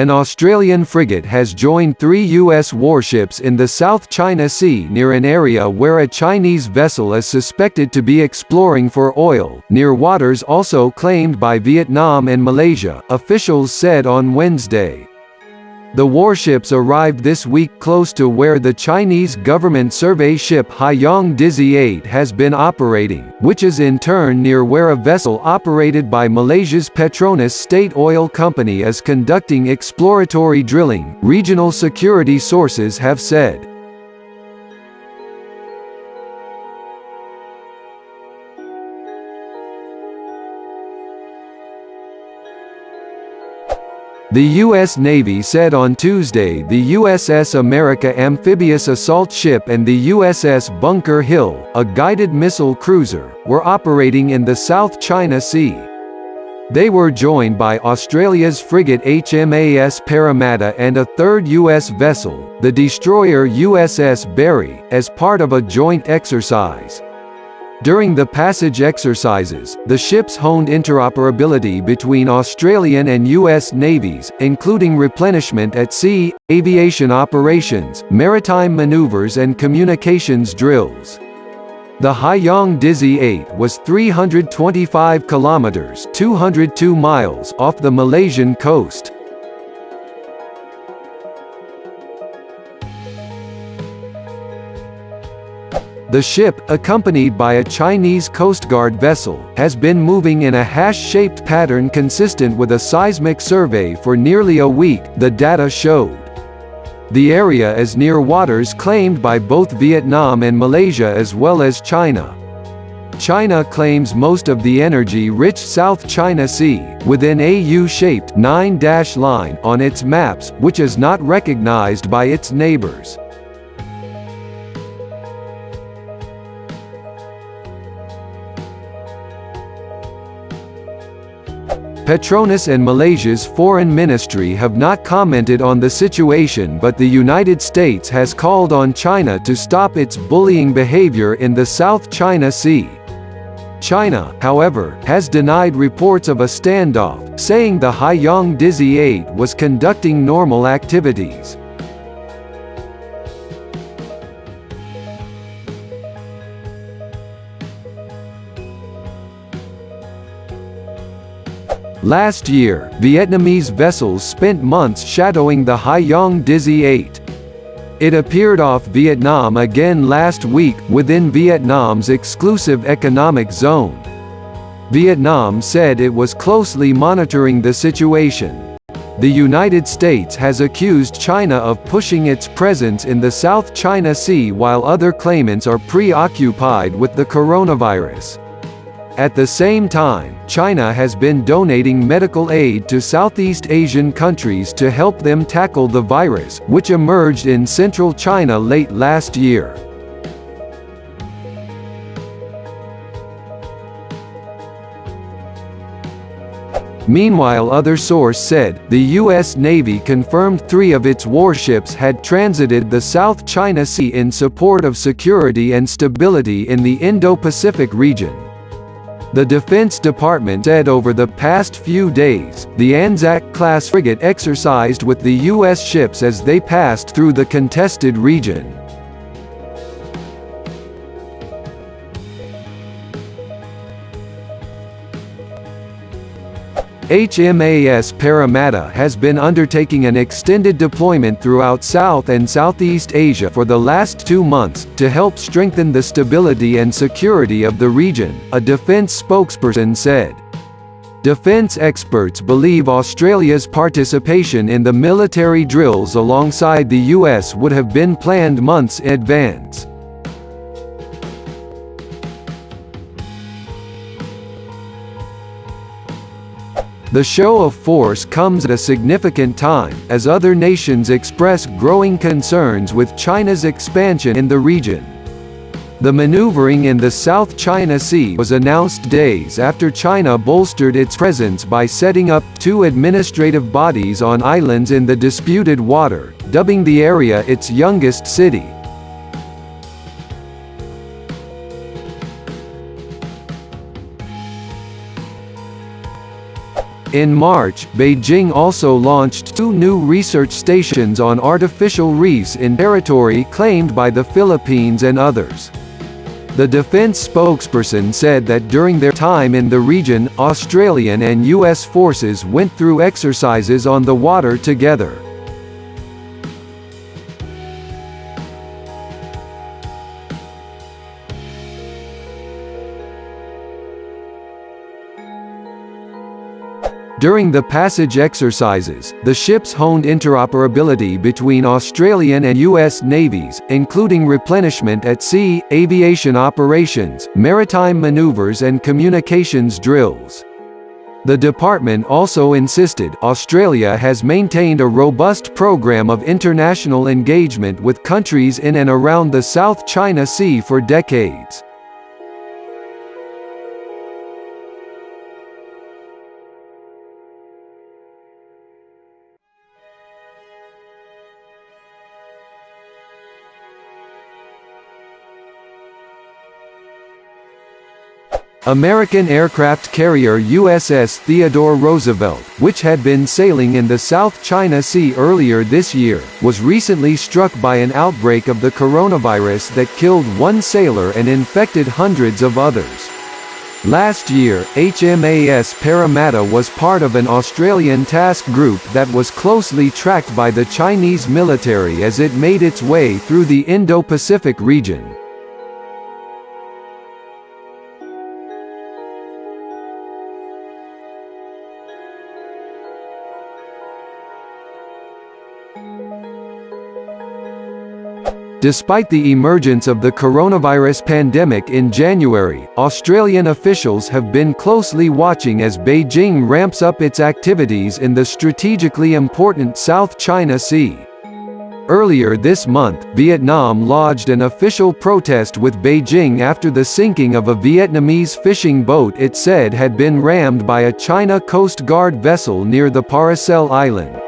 An Australian frigate has joined 3 U.S. warships in the South China Sea near an area where a Chinese vessel is suspected to be exploring for oil, near waters also claimed by Vietnam and Malaysia, officials said on Wednesday. The warships arrived this week close to where the Chinese government survey ship Haiyang Dizzy 8 has been operating, which is in turn near where a vessel operated by Malaysia's Petronas State Oil Company is conducting exploratory drilling, regional security sources have said. The U.S. Navy said on Tuesday the USS America amphibious assault ship and the USS Bunker Hill, a guided missile cruiser, were operating in the South China Sea. They were joined by Australia's frigate HMAS Parramatta and a third U.S. vessel, the destroyer USS Berry, as part of a joint exercise. During the passage exercises, the ships honed interoperability between Australian and U.S. navies, including replenishment at sea, aviation operations, maritime maneuvers and communications drills. The Haiyang Dizzy 8 was 325 kilometers (202 miles) off the Malaysian coast. The ship, accompanied by a Chinese Coast Guard vessel, has been moving in a hash-shaped pattern consistent with a seismic survey for nearly a week, the data showed. The area is near waters claimed by both Vietnam and Malaysia as well as China. China claims most of the energy-rich South China Sea, within a U-shaped 9-dash line on its maps, which is not recognized by its neighbors. Petronas and Malaysia's foreign ministry have not commented on the situation, but the United States has called on China to stop its bullying behavior in the South China Sea. China, however, has denied reports of a standoff, saying the Haiyang Dizzy 8 was conducting normal activities. Last year, Vietnamese vessels spent months shadowing the Haiyang Dizzy 8. It appeared off Vietnam again last week, within Vietnam's exclusive economic zone. Vietnam said it was closely monitoring the situation. The United States has accused China of pushing its presence in the South China Sea while other claimants are preoccupied with the coronavirus. At the same time, China has been donating medical aid to Southeast Asian countries to help them tackle the virus, which emerged in central China late last year. Meanwhile, other source said, the U.S. Navy confirmed 3 of its warships had transited the South China Sea in support of security and stability in the Indo-Pacific region. The Defense Department said over the past few days, the Anzac-class frigate exercised with the U.S. ships as they passed through the contested region. HMAS Parramatta has been undertaking an extended deployment throughout South and Southeast Asia for the last 2 months, to help strengthen the stability and security of the region, a defense spokesperson said. Defense experts believe Australia's participation in the military drills alongside the US would have been planned months in advance. The show of force comes at a significant time, as other nations express growing concerns with China's expansion in the region. The maneuvering in the South China Sea was announced days after China bolstered its presence by setting up 2 administrative bodies on islands in the disputed water, dubbing the area its youngest city. In March, Beijing also launched 2 new research stations on artificial reefs in territory claimed by the Philippines and others. The defense spokesperson said that during their time in the region, Australian and U.S. forces went through exercises on the water together. During the passage exercises, the ships honed interoperability between Australian and U.S. navies, including replenishment at sea, aviation operations, maritime maneuvers and communications drills. The department also insisted Australia has maintained a robust program of international engagement with countries in and around the South China Sea for decades. American aircraft carrier USS Theodore Roosevelt, which had been sailing in the South China Sea earlier this year, was recently struck by an outbreak of the coronavirus that killed 1 sailor and infected hundreds of others. Last year, HMAS Parramatta was part of an Australian task group that was closely tracked by the Chinese military as it made its way through the Indo-Pacific region. Despite the emergence of the coronavirus pandemic in January, Australian officials have been closely watching as Beijing ramps up its activities in the strategically important South China Sea. Earlier this month, Vietnam lodged an official protest with Beijing after the sinking of a Vietnamese fishing boat it said had been rammed by a China Coast Guard vessel near the Paracel Island.